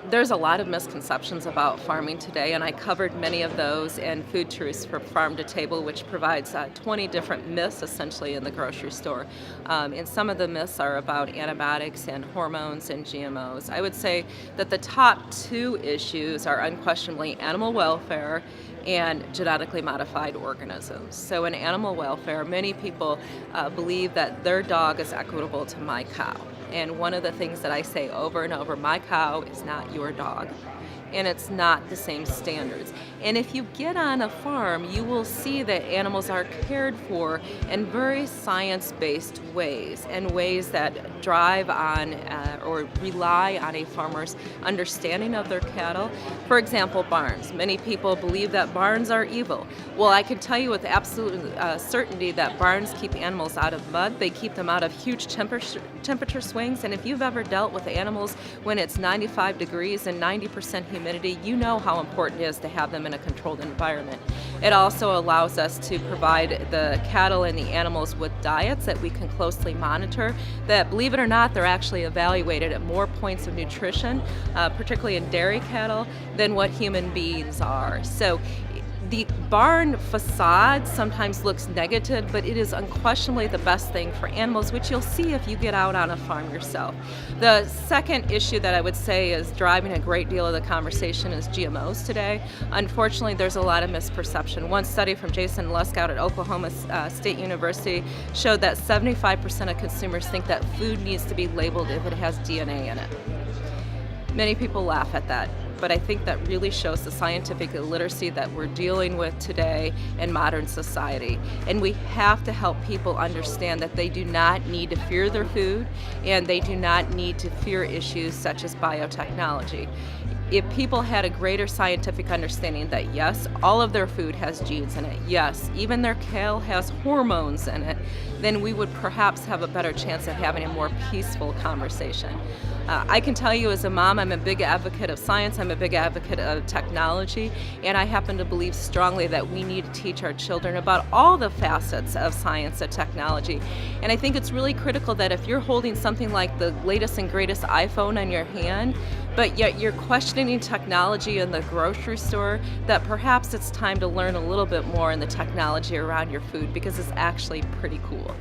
There's a lot of misconceptions about farming today, and I covered many of those in Food Truths from Farm to Table, which provides 20 different myths essentially in the grocery store. And some of the myths are about antibiotics and hormones and GMOs. I would say that the top two issues are unquestionably animal welfare and genetically modified organisms. So, in animal welfare, many people believe that their dog is equitable to my cow. And one of the things that I say over and over, my cow is not your dog. And it's not the same standards. And if you get on a farm, you will see that animals are cared for in very science-based ways, and ways that drive on or rely on a farmer's understanding of their cattle. For example, barns. Many people believe that barns are evil. Well, I can tell you with absolute certainty that barns keep animals out of mud. They keep them out of huge temperature swings. And if you've ever dealt with animals when it's 95 degrees and 90% humidity, you know how important it is to have them in a controlled environment. It also allows us to provide the cattle and the animals with diets that we can closely monitor, that, believe it or not, they're actually evaluated at more points of nutrition, particularly in dairy cattle, than what human beings are. So the barn facade sometimes looks negative, but it is unquestionably the best thing for animals, which you'll see if you get out on a farm yourself. The second issue that I would say is driving a great deal of the conversation is GMOs today. Unfortunately, there's a lot of misperception. One study from Jason Luskout at Oklahoma State University showed that 75% of consumers think that food needs to be labeled if it has DNA in it. Many people laugh at that, but I think that really shows the scientific illiteracy that we're dealing with today in modern society. And we have to help people understand that they do not need to fear their food, and they do not need to fear issues such as biotechnology. If people had a greater scientific understanding that yes, all of their food has genes in it, yes, even their kale has hormones in it, then we would perhaps have a better chance of having a more peaceful conversation. I can tell you as a mom, I'm a big advocate of science, I'm a big advocate of technology, and I happen to believe strongly that we need to teach our children about all the facets of science and technology. And I think it's really critical that if you're holding something like the latest and greatest iPhone in your hand, but yet you're questioning technology in the grocery store, that perhaps it's time to learn a little bit more in the technology around your food, because it's actually pretty cool.